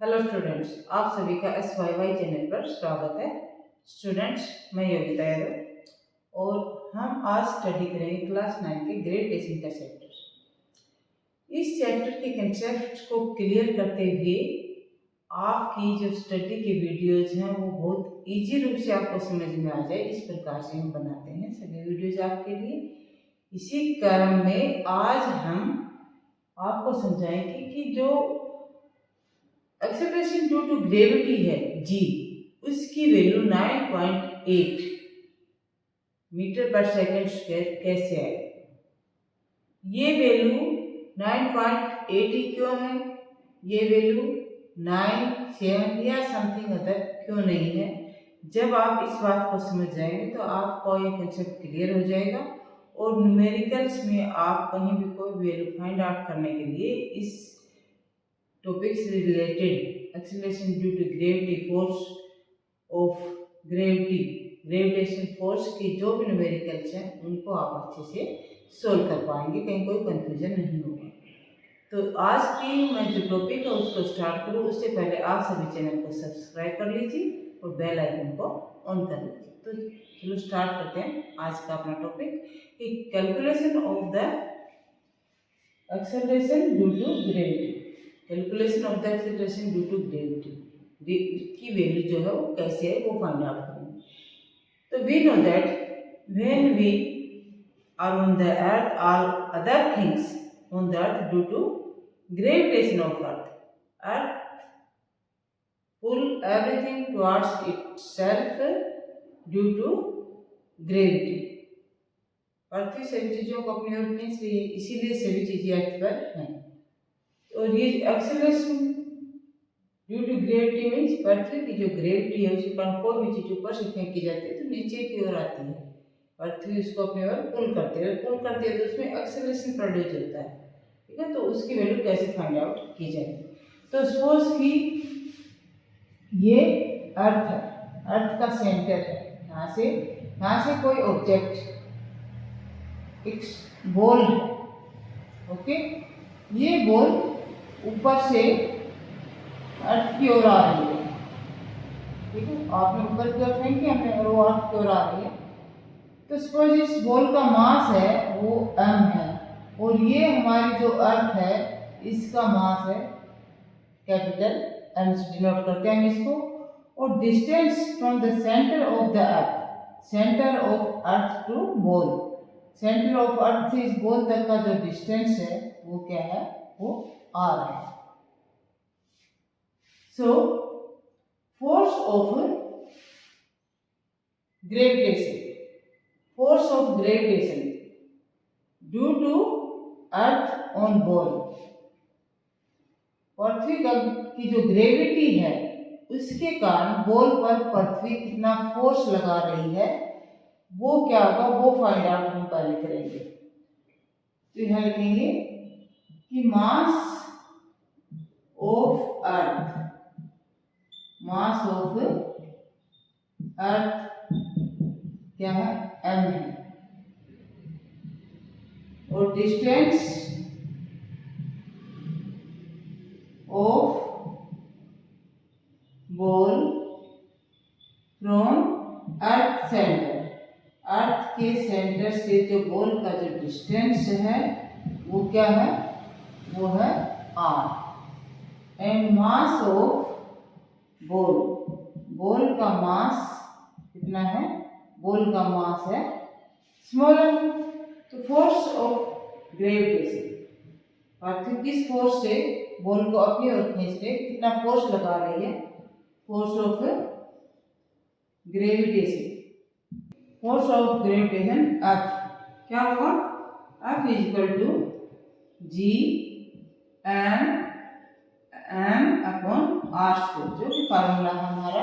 Hello students, आप सभी का SYY चैनल पर स्वागत है। स्टूडेंट्स, मैं योगिता यादव और हम आज स्टडी करेंगे क्लास 9 के ग्रेविटेशन का चैप्टर। इस चैप्टर के कंसेप्ट को क्लियर करते हुए आपकी जो स्टडी की वीडियोज हैं वो बहुत इजी रूप से आपको समझ में आ जाए, इस प्रकार से हम बनाते हैं सभी वीडियोज आपके लिए। इसी क्रम में आज हम आपको समझाएंगे कि जो एक्सेलरेशन ड्यू टू ग्रेविटी है जी, उसकी वैल्यू 9.8 मीटर पर सेकंड स्क्वायर कैसे आए। ये वैल्यू 9.8 ही क्यों है, ये वैल्यू 9, 7 या समथिंग अदर क्यों नहीं है। जब आप इस बात को समझ जाएंगे तो आपको ये कंसेप्ट क्लियर हो जाएगा और न्यूमेरिकल्स में आप कहीं भी कोई वैल्यू फाइंड आउट करने के लिए इस टॉपिक से related acceleration due to gravity, force of gravity, gravitation force की जो भी न्यूमेरिकल्स हैं उनको आप अच्छे से सोल्व कर पाएंगे, कहीं कोई कंफ्यूजन नहीं होगा। तो आज की मैं जो टॉपिक है उसको स्टार्ट करूँ उससे पहले आप सभी चैनल को सब्सक्राइब कर लीजिए और बेल आइकन को ऑन कर लीजिए। तो चलो स्टार्ट करते हैं आज का अपना टॉपिक कि calculation of the acceleration due to gravity. Calculation of the acceleration due to gravity की वैल्यू जो है वो कैसे है वो फाइंड आउट करेंगे। तो we know that when we are on the earth और other things on the earth due to gravitation of earth pull everything towards itself due to gravity। पृथ्वी सभी चीजों को अपनी ओर खींच रही है, इसीलिए सभी चीजें अर्थ पर हैं। और ये acceleration due to gravity means पृथ्वी की जो ग्रेविटी है उसके कारण कोई भी चीज ऊपर से फेंकी जाती है तो नीचे की ओर आती है, पृथ्वी उसको अपनी ओर पुल करती है तो उसमें एक्सेलरेशन प्रोड्यूस होता है। ठीक है, तो उसकी वैल्यू कैसे फाइंड आउट की जाएगी। तो सपोज कि ये अर्थ है, अर्थ का सेंटर है, यहाँ से कोई ऑब्जेक्ट एक बॉल है, ओके, ये बॉल ऊपर से अर्थ की ओर आ रही है। ठीक है, आपने ऊपर की ओर फेंकी, हमने और वो अर्थ की ओर आ रही है। तो सपोज इस बॉल का मास है वो m है और ये हमारी जो अर्थ है इसका मास है कैपिटल M से डिनोट करते हैं इसको। और distance from the centre of the earth, centre of earth to ball, centre of earth से इस बॉल तक का जो डिस्टेंस है वो क्या है, वो r है। So force of gravitation, force of gravitation due to earth on ball, पृथ्वी की जो ग्रेविटी है उसके कारण बॉल पर पृथ्वी कितना फोर्स लगा रही है वो क्या होगा वो फाइंड आउट हम पहले करेंगे। तो यहां लिखेंगे कि mass of earth, mass of earth क्या है, m है, और distance of ball from earth centre, earth के सेंटर से जो बॉल का जो डिस्टेंस है वो क्या है, वो है r। And mass of ball, ball का मास कितना है, बॉल का मास है स्मॉलर। तो फोर्स ऑफ ग्रेविटेशन, पृथ्वी किस फोर्स से बॉल को अपनी ओर खींच रहे, कितना फोर्स लगा रही है, force of gravitation, force of gravitation F क्या होगा, F is equal to G M upon R square, जो कि फार्मूला है हमारा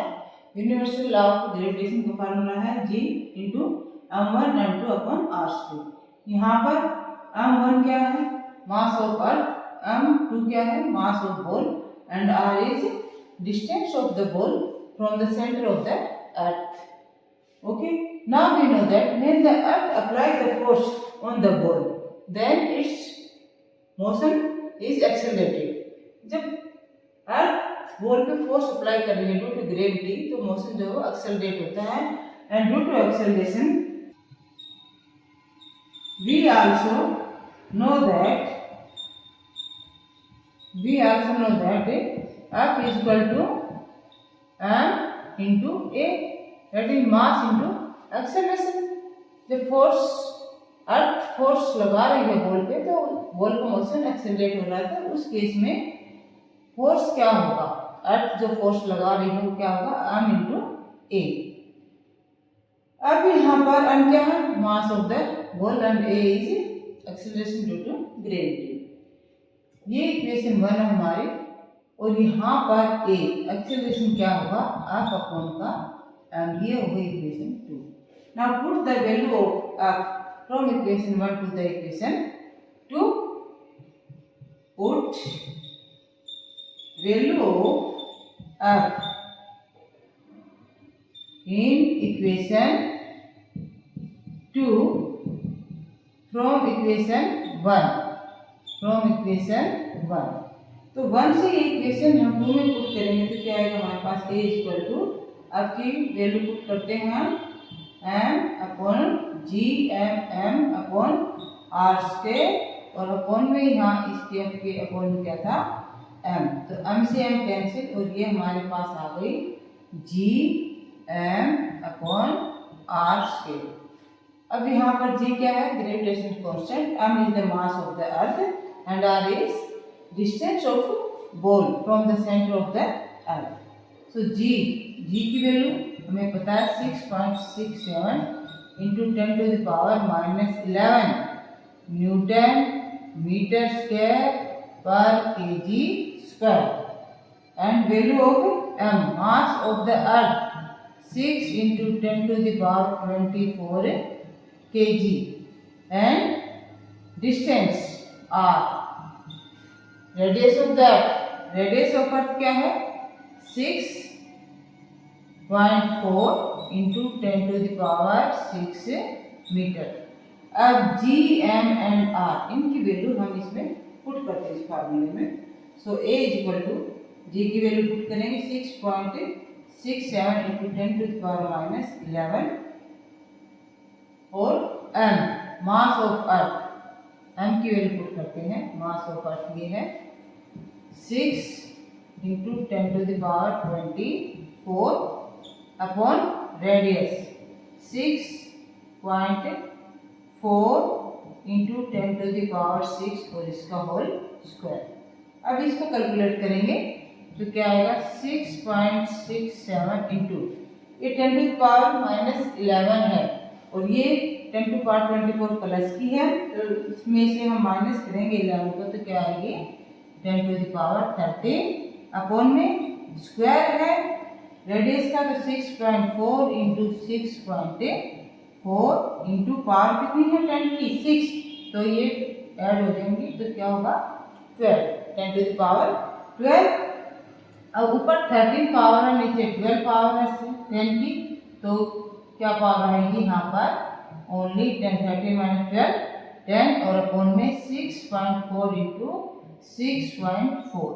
यूनिवर्सल लॉ ऑफ ग्रेविटेशन का फार्मूला है G into M1 M2 upon R square. यहाँ पर M1 क्या है, मास ऑफ अर्थ, M2 क्या है, mass of ball, and R is distance of the ball from the centre of the earth. Okay, now we know that when the earth applies the force on the ball, then its motion is accelerated। जब earth ball पे force apply कर रही है due to gravity, तो motion जो है वो accelerate होता है। And due to acceleration we also know that F is equal to m into a, that is mass into acceleration। जब अर्थ फोर्स लगा रही है बॉल पे, तो बॉल का मोशन एक्सेलरेट हो रहा है, तो उस केस में फोर्स क्या होगा, अर्थ जो फोर्स लगा रही है वो क्या होगा, m into a। अब यहाँ पर m क्या है, mass of the ball, and a is acceleration due to gravity. ये इक्वेशन 1 है हमारी, और यहाँ पर a एक्सेलरेशन क्या होगा, f अपॉन का एंड ये होगा equation 2। Now put the value of f from equation 1 to the equation 2। Put value of f in equation 2 from equation 1, तो 1 से इक्वेशन हम 2 में पुट करेंगे तो क्या आएगा हमारे पास, a इक्वल टू, अब की वैल्यू पुट करते हैं हम m upon g m upon r square, और अपॉन में यहाँ इसके f के अपॉन में क्या था, m, तो m से m कैंसिल, और ये हमारे पास आ गई g m upon r square. अब यहाँ पर g क्या है, gravitation constant, m is the mass of the earth and r is distance of ball from the centre of the earth. So g की वैल्यू हमें पता है 6.67 into 10 to the power -11 newton metre square per KG square, and value of m mass of the earth 6 into 10 to the power 24 kg, and distance r, radius of earth क्या है, 6.4 into 10 to the power 6 metre. अब g m and r इनकी value हम इसमें put करते हैं इस फार्मूले में। So a is equal to, g की वैल्यू पुट करेंगे 6.67 into 10 to the power -11, और m mass of earth, m की वैल्यू पुट करते हैं, मास ऑफ अर्थ ये है 6 into 10 to the power 24 upon radius 6.4 into 10 to the power 6 और इसका होल स्क्वायर। अब इसको कैलकुलेट करेंगे तो क्या आएगा, 6.67 इंटू, ये 10 टू द पावर -11 है, और ये 10 टू पावर 24 प्लस की है, तो इसमें से हम माइनस करेंगे 11 को, तो क्या आएगी 10 टू द पावर 30 अपॉन में स्क्वायर है रेडियस का, तो 6.4 इंटू 6.4 इंटू पावर कितनी है 10 की 6, तो ये ऐड हो जाएंगी, तो क्या होगा 12, 10 टू द पावर 12। अब ऊपर 13 पावर है, नीचे 12 पावर है 10 की, तो क्या पावर आएगी यहाँ पर, ओनली 10, 13 माइनस 12 10, और अपॉन में 6.4 इंटू 6.4,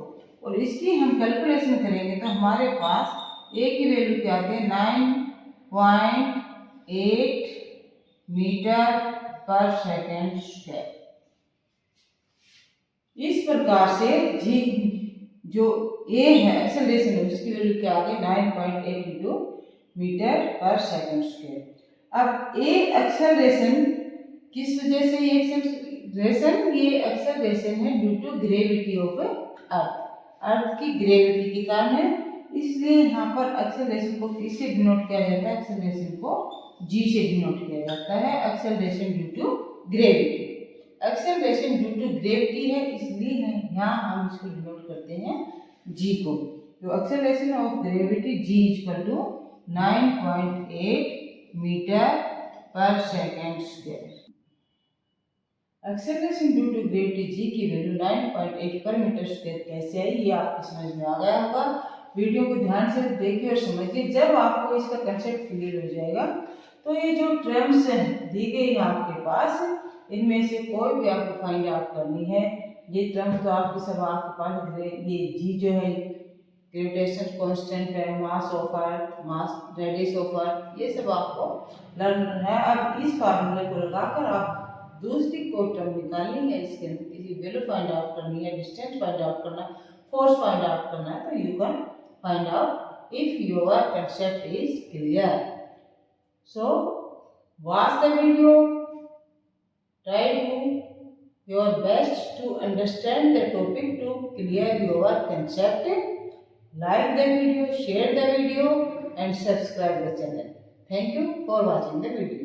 और इसकी हम कैलकुलेशन करेंगे तो हमारे पास a की वैल्यू क्या आती है, 9.8 मीटर पर सेकेंड स्क्वायर। इस प्रकार से जी जो a है एक्सेलरेशन है उसकी वैल्यू क्या आ गई, 9.8 into metre per second square. अब a एक्सेलरेशन किस वजह से, ये एक्सेलरेशन है due to gravity of earth की ग्रेविटी के कारण है, इसलिए यहाँ पर एक्सेलरेशन को किससे डिनोट किया जाता है, एक्सेलरेशन को g से डिनोट किया जाता है, acceleration due to gravity. Acceleration due to gravity है, इसलिए यहाँ हम इसको डिनोट करते हैं g को, तो acceleration of gravity g equal to 9.8 metre per second square. Acceleration due to gravity g की वैल्यू 9.8 पर मीटर स्क्वायर कैसे आई, ये आपको समझ में आ गया होगा। वीडियो को ध्यान से देखिए और समझिए, जब आपको इसका कंसेप्ट क्लियर हो जाएगा तो ये जो टर्म्स दी गई है आपके पास, इनमें से कोई भी आपको फाइंड आउट करनी है, ये टर्म्स तो आपके सब आपके पास, ये जी जो है ग्रेविटेशन कांस्टेंट है, mass of earth, mass radius of earth, ये सब आपको लर्न है। अब इस फार्मूले को लगाकर आप दूसरी कोई टर्म निकालनी है, इसके अंदर किसी वैल्यू फाइंड आउट करनी है, डिस्टेंस फाइंड आउट करना है, फोर्स फाइंड आउट करना है, तो you can find out if your concept is clear. So watch the video, try to your best to understand the topic to clear your concept. Like the video, share the video and subscribe the channel. Thank you for watching the video.